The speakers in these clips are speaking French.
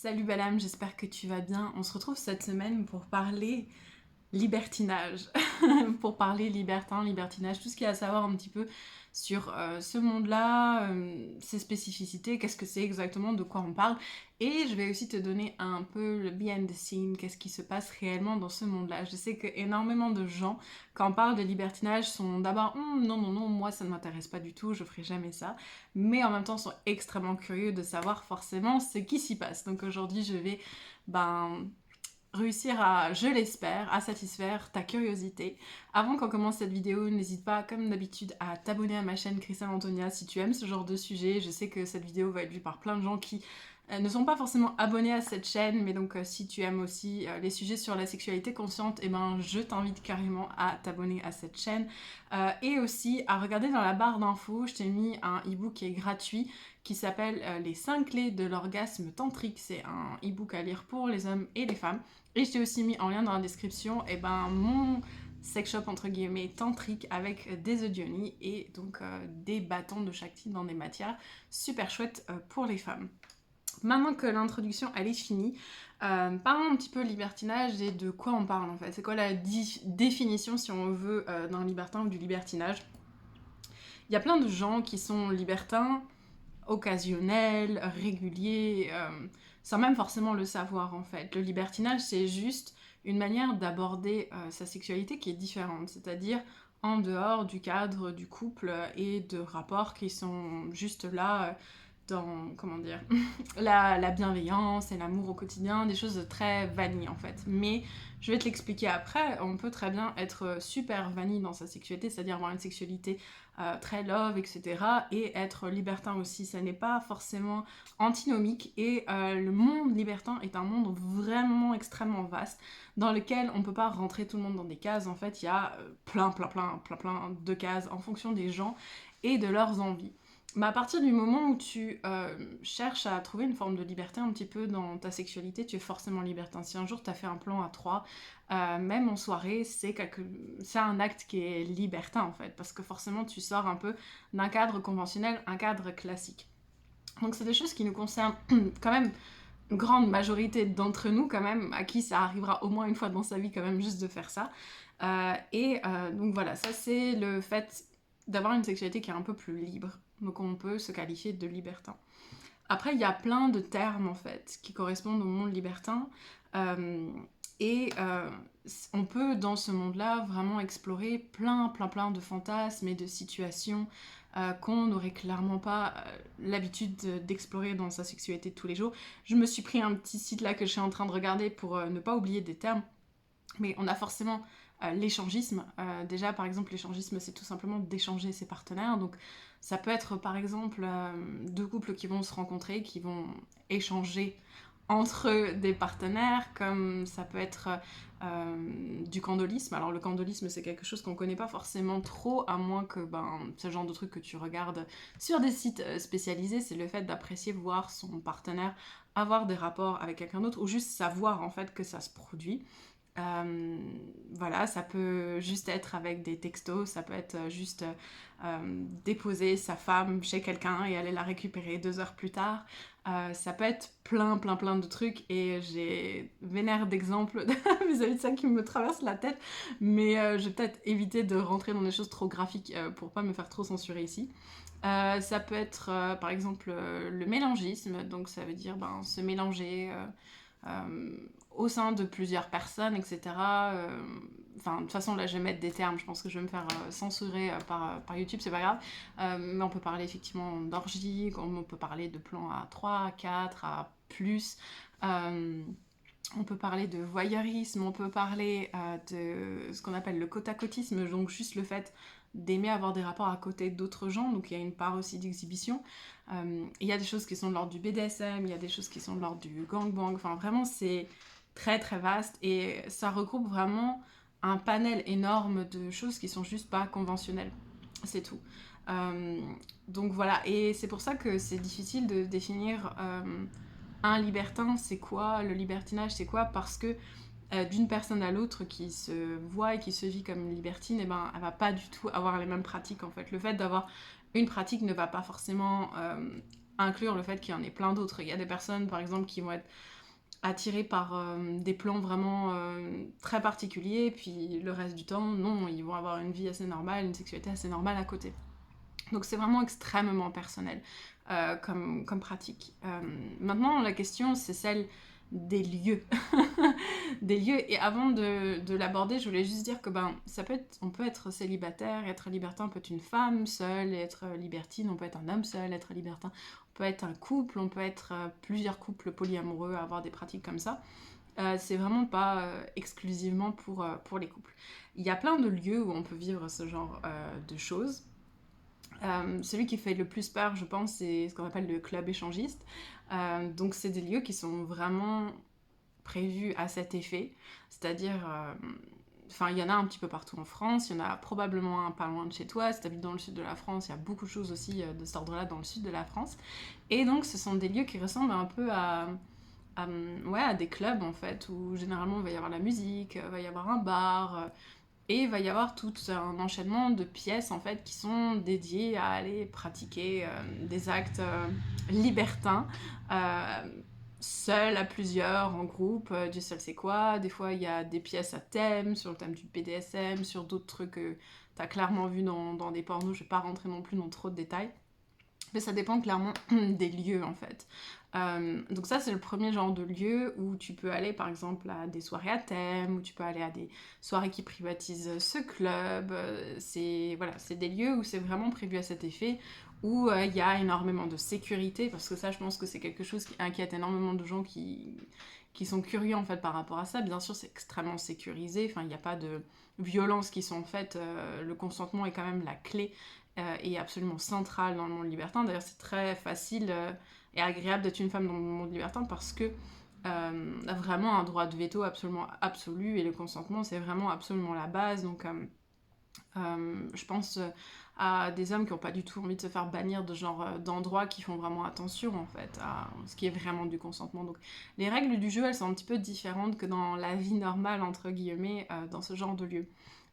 Salut Balam, j'espère que tu vas bien. On se retrouve cette semaine pour parler libertinage, pour parler libertin, libertinage, tout ce qu'il y a à savoir un petit peu sur ce monde-là, ses spécificités, qu'est-ce que c'est exactement, de quoi on parle. Et je vais aussi te donner un peu le behind the scene, qu'est-ce qui se passe réellement dans ce monde-là. Je sais que énormément de gens, quand on parle de libertinage, sont d'abord non, non, non, moi ça ne m'intéresse pas du tout, je ferai jamais ça. Mais en même temps sont extrêmement curieux de savoir forcément ce qui s'y passe. Donc aujourd'hui, je vais réussir à, je l'espère, à satisfaire ta curiosité. Avant qu'on commence cette vidéo, n'hésite pas, comme d'habitude, à t'abonner à ma chaîne Christelle Antonia si tu aimes ce genre de sujet. Je sais que cette vidéo va être vue par plein de gens qui ne sont pas forcément abonnés à cette chaîne, mais donc si tu aimes aussi les sujets sur la sexualité consciente, eh ben, je t'invite carrément à t'abonner à cette chaîne. Et aussi à regarder dans la barre d'infos, je t'ai mis un e-book qui est gratuit, qui s'appelle Les 5 clés de l'orgasme tantrique. C'est un e-book à lire pour les hommes et les femmes. Et je t'ai aussi mis en lien dans la description mon sex shop entre guillemets tantrique avec des audionies et donc des bâtons de chaque type dans des matières super chouettes pour les femmes. Maintenant que l'introduction elle est finie, parlons un petit peu libertinage et de quoi on parle en fait. C'est quoi la définition, si on veut, d'un libertin ou du libertinage? Il y a plein de gens qui sont libertins occasionnels, réguliers, sans même forcément le savoir en fait. Le libertinage, c'est juste une manière d'aborder sa sexualité qui est différente, c'est-à-dire en dehors du cadre du couple et de rapports qui sont juste là dans, comment dire, la bienveillance et l'amour au quotidien, des choses très vanille en fait. Mais je vais te l'expliquer après, on peut très bien être super vanille dans sa sexualité, c'est-à-dire avoir une sexualité très love, etc. et être libertin aussi, ça n'est pas forcément antinomique et le monde libertin est un monde vraiment extrêmement vaste dans lequel on peut pas rentrer tout le monde dans des cases. En fait, il y a plein de cases en fonction des gens et de leurs envies. Mais à partir du moment où tu cherches à trouver une forme de liberté un petit peu dans ta sexualité, tu es forcément libertin. Si un jour tu as fait un plan à trois, même en soirée, c'est un acte qui est libertin en fait, parce que forcément tu sors un peu d'un cadre conventionnel, un cadre classique. Donc c'est des choses qui nous concernent quand même une grande majorité d'entre nous quand même, à qui ça arrivera au moins une fois dans sa vie quand même juste de faire ça. Donc voilà, ça c'est le fait d'avoir une sexualité qui est un peu plus libre. Donc on peut se qualifier de libertin. Après, il y a plein de termes en fait qui correspondent au monde libertin. Euh, et on peut dans ce monde-là vraiment explorer plein de fantasmes et de situations qu'on n'aurait clairement pas l'habitude d'explorer dans sa sexualité de tous les jours. Je me suis pris un petit site là que je suis en train de regarder pour ne pas oublier des termes. Mais on a forcément l'échangisme. Déjà, par exemple, l'échangisme, c'est tout simplement d'échanger ses partenaires. Donc, ça peut être, par exemple, deux couples qui vont se rencontrer, qui vont échanger entre des partenaires, comme ça peut être du candolisme. Alors, le candolisme, c'est quelque chose qu'on connaît pas forcément trop, à moins que ce genre de truc que tu regardes sur des sites spécialisés, c'est le fait d'apprécier voir son partenaire avoir des rapports avec quelqu'un d'autre, ou juste savoir, en fait, que ça se produit. Voilà, ça peut juste être avec des textos, ça peut être juste déposer sa femme chez quelqu'un et aller la récupérer 2 heures plus tard. Ça peut être plein de trucs et j'ai vénère d'exemples vis-à-vis de ça qui me traverse la tête, mais je vais peut-être éviter de rentrer dans des choses trop graphiques pour pas me faire trop censurer ici. Ça peut être par exemple le mélangisme, donc ça veut dire se mélanger au sein de plusieurs personnes, etc. Enfin, de toute façon, là, je vais mettre des termes. Je pense que je vais me faire censurer par YouTube, c'est pas grave. Mais on peut parler effectivement d'orgie, on peut parler de plans à 3, à 4, à plus. On peut parler de voyeurisme, on peut parler de ce qu'on appelle le côte-à-côtisme, donc juste le fait d'aimer avoir des rapports à côté d'autres gens, donc il y a une part aussi d'exhibition. Il y a des choses qui sont de l'ordre du BDSM, il y a des choses qui sont de l'ordre du gangbang, enfin vraiment c'est très vaste et ça regroupe vraiment un panel énorme de choses qui sont juste pas conventionnelles, c'est tout. Euh, donc voilà, et c'est pour ça que c'est difficile de définir un libertin, c'est quoi, le libertinage, c'est quoi, parce que d'une personne à l'autre qui se voit et qui se vit comme une libertine, elle va pas du tout avoir les mêmes pratiques en fait. Le fait d'avoir une pratique ne va pas forcément inclure le fait qu'il y en ait plein d'autres. Il y a des personnes, par exemple, qui vont être attirés par des plans vraiment très particuliers, puis le reste du temps, non, ils vont avoir une vie assez normale, une sexualité assez normale à côté. Donc c'est vraiment extrêmement personnel comme pratique. Maintenant, la question, c'est celle des lieux. Des lieux. Et avant de l'aborder, je voulais juste dire que on peut être célibataire, être libertin, on peut être une femme seule, et être libertine, on peut être un homme seul, être libertin, on peut être un couple, on peut être plusieurs couples polyamoureux, avoir des pratiques comme ça. C'est vraiment pas exclusivement pour les couples. Il y a plein de lieux où on peut vivre ce genre de choses. Celui qui fait le plus peur, je pense, c'est ce qu'on appelle le club échangiste. Donc c'est des lieux qui sont vraiment prévus à cet effet, c'est-à-dire, il y en a un petit peu partout en France, il y en a probablement un pas loin de chez toi, si tu habites dans le sud de la France, il y a beaucoup de choses aussi de cet ordre-là dans le sud de la France, et donc ce sont des lieux qui ressemblent un peu à des clubs en fait, où généralement il va y avoir la musique, il va y avoir un bar, et il va y avoir tout un enchaînement de pièces en fait qui sont dédiées à aller pratiquer des actes libertins, euh, seul, à plusieurs, en groupe, Dieu seul sait quoi. Des fois il y a des pièces à thème, sur le thème du BDSM, sur d'autres trucs que t'as clairement vu dans des pornos, je vais pas rentrer non plus dans trop de détails. Mais ça dépend clairement des lieux en fait. Donc ça c'est le premier genre de lieu où tu peux aller par exemple à des soirées à thème, où tu peux aller à des soirées qui privatisent ce club. C'est des lieux où c'est vraiment prévu à cet effet, où il y a énormément de sécurité, parce que ça je pense que c'est quelque chose qui inquiète énormément de gens qui sont curieux en fait par rapport à ça. Bien sûr c'est extrêmement sécurisé, enfin il n'y a pas de violences qui sont faites, le consentement est quand même la clé et absolument centrale dans le monde libertin. D'ailleurs, c'est très facile et agréable d'être une femme dans le monde libertin parce que a vraiment un droit de veto absolument absolu et le consentement, c'est vraiment absolument la base. Donc, je pense à des hommes qui n'ont pas du tout envie de se faire bannir de genre d'endroits qui font vraiment attention en fait à ce qui est vraiment du consentement. Donc les règles du jeu elles sont un petit peu différentes que dans la vie normale entre guillemets dans ce genre de lieu.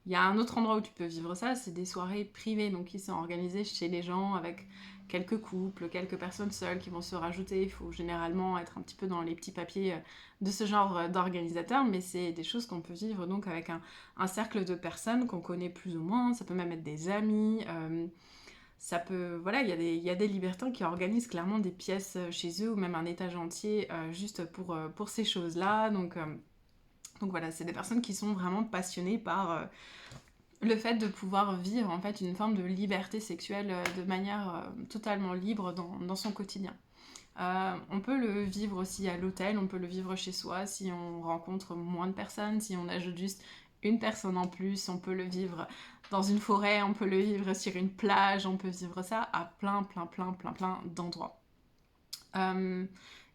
Il y a un autre endroit où tu peux vivre ça, c'est des soirées privées, donc qui sont organisées chez les gens avec quelques couples, quelques personnes seules qui vont se rajouter. Il faut généralement être un petit peu dans les petits papiers de ce genre d'organisateur, mais c'est des choses qu'on peut vivre donc avec un cercle de personnes qu'on connaît plus ou moins, ça peut même être des amis, ça peut, voilà, il y a des libertins qui organisent clairement des pièces chez eux ou même un étage entier juste pour ces choses-là, donc voilà, c'est des personnes qui sont vraiment passionnées par le fait de pouvoir vivre en fait une forme de liberté sexuelle de manière totalement libre dans son quotidien. On peut le vivre aussi à l'hôtel, on peut le vivre chez soi si on rencontre moins de personnes, si on ajoute juste une personne en plus, on peut le vivre dans une forêt, on peut le vivre sur une plage, on peut vivre ça à plein d'endroits. Il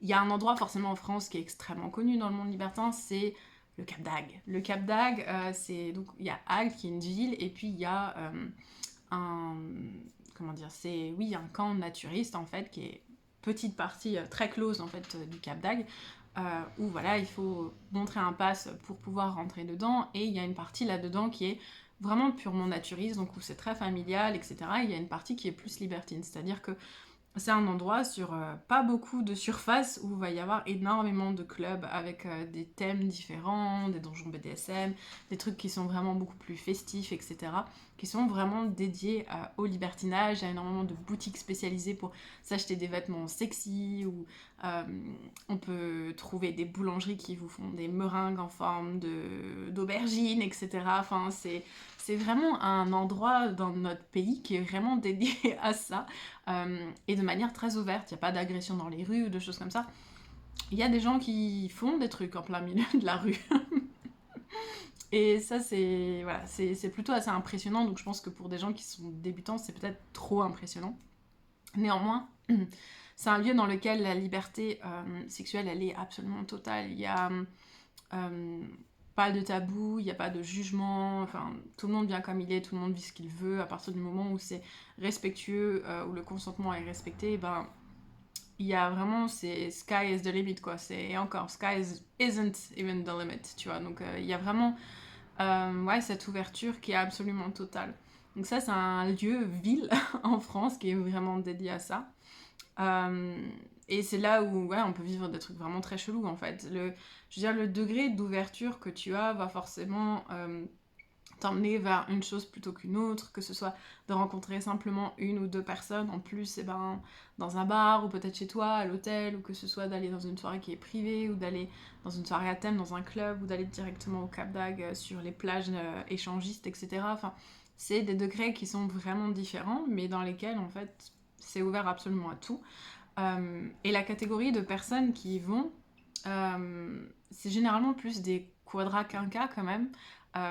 y a un endroit forcément en France qui est extrêmement connu dans le monde libertin, c'est le Cap d'Agde. Le Cap d'Agde, c'est donc il y a Agde qui est une ville et puis il y a un comment dire, c'est oui un camp naturiste en fait qui est petite partie très close en fait du Cap d'Agde où voilà il faut montrer un pass pour pouvoir rentrer dedans et il y a une partie là-dedans qui est vraiment purement naturiste donc où c'est très familial etc. Et il y a une partie qui est plus libertine, c'est-à-dire que c'est un endroit sur pas beaucoup de surface où il va y avoir énormément de clubs avec des thèmes différents, des donjons BDSM, des trucs qui sont vraiment beaucoup plus festifs, etc. Qui sont vraiment dédiés au libertinage. Il y a énormément de boutiques spécialisées pour s'acheter des vêtements sexy ou on peut trouver des boulangeries qui vous font des meringues en forme d'aubergine, etc. Enfin, c'est vraiment un endroit dans notre pays qui est vraiment dédié à ça et de manière très ouverte. Il n'y a pas d'agression dans les rues ou de choses comme ça. Il y a des gens qui font des trucs en plein milieu de la rue. Et ça, c'est voilà, c'est plutôt assez impressionnant. Donc je pense que pour des gens qui sont débutants, c'est peut-être trop impressionnant. Néanmoins, c'est un lieu dans lequel la liberté sexuelle, elle est absolument totale. Il y a pas de tabou, il n'y a pas de jugement, enfin, tout le monde vient comme il est, tout le monde vit ce qu'il veut. À partir du moment où c'est respectueux, où le consentement est respecté, ben, il y a vraiment, c'est sky is the limit, quoi. Et encore, isn't even the limit, tu vois. Donc, il y a vraiment ouais, cette ouverture qui est absolument totale. Donc ça, c'est un lieu, ville, en France, qui est vraiment dédié à ça. Euh, et c'est là où ouais, on peut vivre des trucs vraiment très chelous en fait. Je veux dire, le degré d'ouverture que tu as va forcément t'emmener vers une chose plutôt qu'une autre, que ce soit de rencontrer simplement une ou deux personnes en plus, et ben, dans un bar ou peut-être chez toi, à l'hôtel, ou que ce soit d'aller dans une soirée qui est privée, ou d'aller dans une soirée à thème, dans un club, ou d'aller directement au Cap d'Agde sur les plages échangistes, etc. Enfin, c'est des degrés qui sont vraiment différents, mais dans lesquels en fait c'est ouvert absolument à tout. Et la catégorie de personnes qui y vont, c'est généralement plus des quadra quinquas quand même.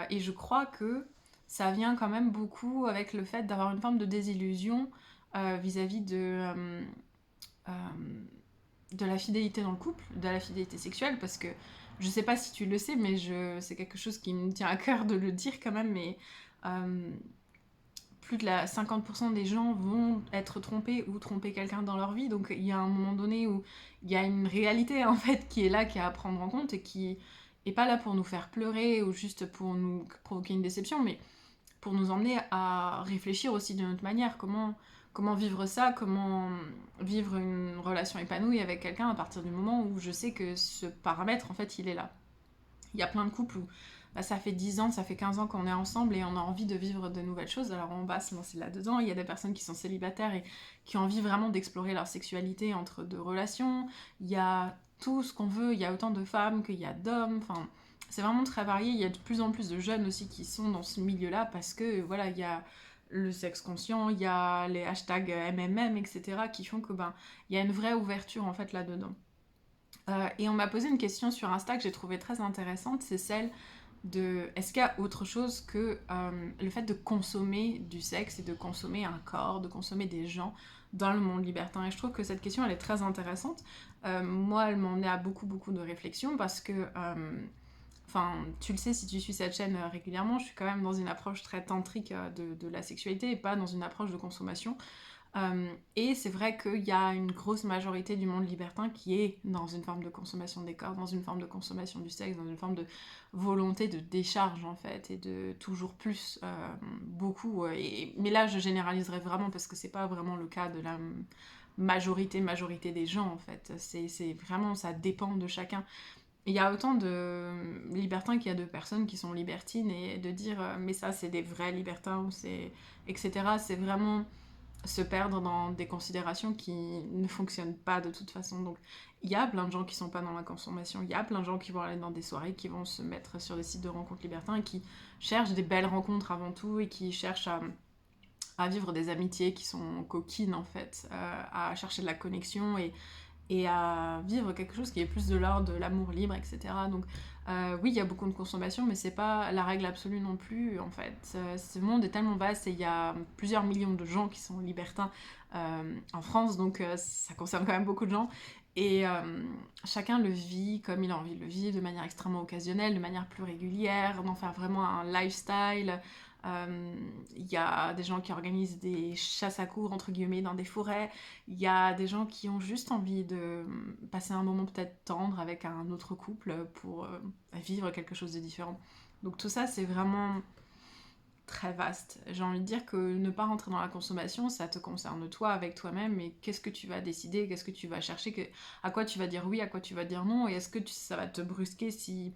Et je crois que ça vient quand même beaucoup avec le fait d'avoir une forme de désillusion vis-à-vis euh, de la fidélité dans le couple, de la fidélité sexuelle, parce que je sais pas si tu le sais, mais c'est quelque chose qui me tient à cœur de le dire quand même, mais euh, plus de 50% des gens vont être trompés ou tromper quelqu'un dans leur vie. Donc il y a un moment donné où il y a une réalité en fait qui est là, qui est à prendre en compte et qui est pas là pour nous faire pleurer ou juste pour nous provoquer une déception, mais pour nous emmener à réfléchir aussi d'une autre manière. Comment vivre ça, comment vivre une relation épanouie avec quelqu'un à partir du moment où je sais que ce paramètre en fait il est là. Il y a plein de couples où bah, ça fait 10 ans, ça fait 15 ans qu'on est ensemble et on a envie de vivre de nouvelles choses, alors on va se lancer là-dedans. Il y a des personnes qui sont célibataires et qui ont envie vraiment d'explorer leur sexualité entre deux relations. Il y a tout ce qu'on veut, il y a autant de femmes qu'il y a d'hommes, enfin... C'est vraiment très varié, il y a de plus en plus de jeunes aussi qui sont dans ce milieu-là parce que voilà, il y a le sexe conscient, il y a les hashtags MMM, etc. qui font que ben il y a une vraie ouverture en fait là-dedans. Et on m'a posé une question sur Insta que j'ai trouvée très intéressante, c'est celle de est-ce qu'il y a autre chose que le fait de consommer du sexe et de consommer un corps, de consommer des gens dans le monde libertin. Et je trouve que cette question elle est très intéressante. Moi elle m'a emmenée à beaucoup de réflexions parce que enfin, tu le sais si tu suis cette chaîne régulièrement, je suis quand même dans une approche très tantrique de la sexualité et pas dans une approche de consommation. Et c'est vrai qu'il y a une grosse majorité du monde libertin qui est dans une forme de consommation des corps, dans une forme de consommation du sexe, dans une forme de volonté de décharge en fait, et de toujours plus, beaucoup. Mais là, je généraliserai vraiment parce que c'est pas vraiment le cas de la majorité des gens en fait. C'est vraiment, ça dépend de chacun. Il y a autant de libertins qu'il y a de personnes qui sont libertines et de dire mais ça c'est des vrais libertins ou c'est etc. C'est vraiment se perdre dans des considérations qui ne fonctionnent pas de toute façon. Donc il y a plein de gens qui sont pas dans la consommation, il y a plein de gens qui vont aller dans des soirées, qui vont se mettre sur des sites de rencontres libertins et qui cherchent des belles rencontres avant tout et qui cherchent à vivre des amitiés qui sont coquines en fait, à chercher de la connexion et à vivre quelque chose qui est plus de l'ordre de l'amour libre, etc. Donc oui, il y a beaucoup de consommation, mais c'est pas la règle absolue non plus, en fait. Ce monde est tellement vaste et il y a plusieurs millions de gens qui sont libertins en France, donc ça concerne quand même beaucoup de gens. Et chacun le vit comme il a envie de le vivre, de manière extrêmement occasionnelle, de manière plus régulière, d'en faire vraiment un lifestyle. Il y a des gens qui organisent des chasses à courre, entre guillemets, dans des forêts. Il y a des gens qui ont juste envie de passer un moment peut-être tendre avec un autre couple pour vivre quelque chose de différent. Donc tout ça, c'est vraiment très vaste. J'ai envie de dire que ne pas rentrer dans la consommation, ça te concerne toi, avec toi-même, mais qu'est-ce que tu vas décider, qu'est-ce que tu vas chercher, à quoi tu vas dire oui, à quoi tu vas dire non, et est-ce que ça va te brusquer si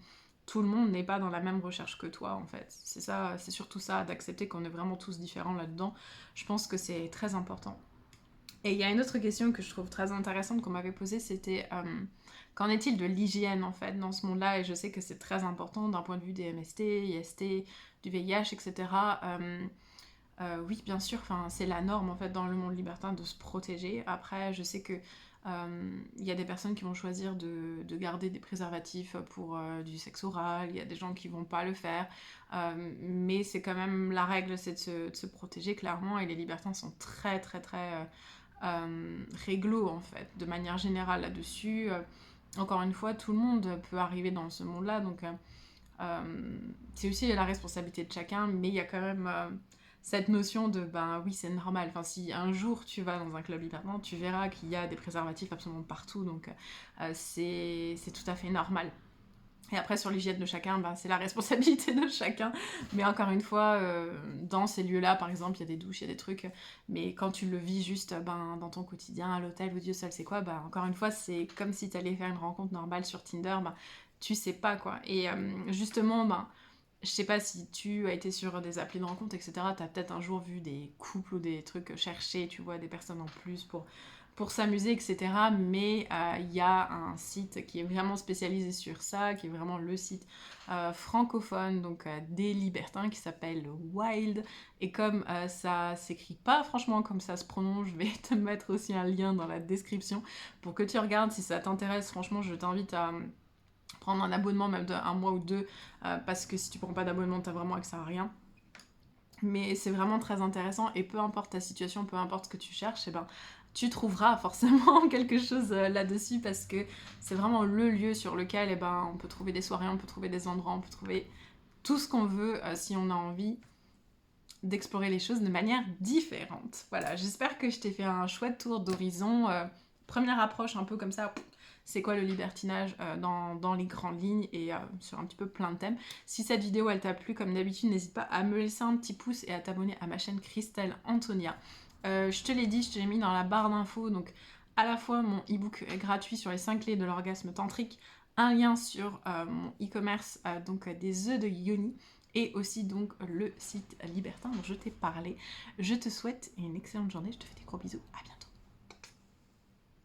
tout le monde n'est pas dans la même recherche que toi, en fait. C'est ça, c'est surtout ça, d'accepter qu'on est vraiment tous différents là-dedans. Je pense que c'est très important. Et il y a une autre question que je trouve très intéressante qu'on m'avait posée, c'était qu'en est-il de l'hygiène en fait dans ce monde-là. Et je sais que c'est très important d'un point de vue des MST, IST, du VIH, etc. Oui, bien sûr, c'est la norme en fait dans le monde libertin de se protéger. Après, je sais que il y a des personnes qui vont choisir de garder des préservatifs pour du sexe oral, il y a des gens qui vont pas le faire, mais c'est quand même la règle, c'est de se protéger clairement, et les libertins sont très réglo en fait, de manière générale là-dessus. Encore une fois, tout le monde peut arriver dans ce monde-là, donc c'est aussi la responsabilité de chacun, mais il y a quand même cette notion de ben oui, c'est normal. Enfin, si un jour tu vas dans un club libertin, tu verras qu'il y a des préservatifs absolument partout, donc c'est tout à fait normal. Et après, sur l'hygiène de chacun, c'est la responsabilité de chacun. Mais encore une fois, dans ces lieux-là, par exemple, il y a des douches, il y a des trucs. Mais quand tu le vis juste dans ton quotidien, à l'hôtel ou Dieu seul sait quoi, encore une fois, c'est comme si tu allais faire une rencontre normale sur Tinder. Tu sais pas quoi. Et justement, je sais pas si tu as été sur des applis de rencontre, etc. T'as peut-être un jour vu des couples ou des trucs cherchés, tu vois, des personnes en plus pour s'amuser, etc. Mais il y a un site qui est vraiment spécialisé sur ça, qui est vraiment le site francophone, donc des libertins, qui s'appelle Wild. Et comme ça s'écrit pas franchement comme ça se prononce, je vais te mettre aussi un lien dans la description pour que tu regardes si ça t'intéresse. Franchement, je t'invite à prendre un abonnement même d'un mois ou deux, parce que si tu prends pas d'abonnement, t'as vraiment accès à rien. Mais c'est vraiment très intéressant, et peu importe ta situation, peu importe ce que tu cherches, tu trouveras forcément quelque chose là-dessus, parce que c'est vraiment le lieu sur lequel on peut trouver des soirées, on peut trouver des endroits, on peut trouver tout ce qu'on veut si on a envie d'explorer les choses de manière différente. Voilà, j'espère que je t'ai fait un chouette tour d'horizon. Première approche un peu comme ça, c'est quoi le libertinage dans les grandes lignes, et sur un petit peu plein de thèmes. Si cette vidéo elle t'a plu, comme d'habitude, n'hésite pas à me laisser un petit pouce et à t'abonner à ma chaîne Christelle Antonia. Je te l'ai dit, je te l'ai mis dans la barre d'infos, donc à la fois mon e-book gratuit sur les 5 clés de l'orgasme tantrique, un lien sur mon e-commerce, donc des œufs de Yoni, et aussi donc le site libertin dont je t'ai parlé. Je te souhaite une excellente journée, je te fais des gros bisous, à bientôt.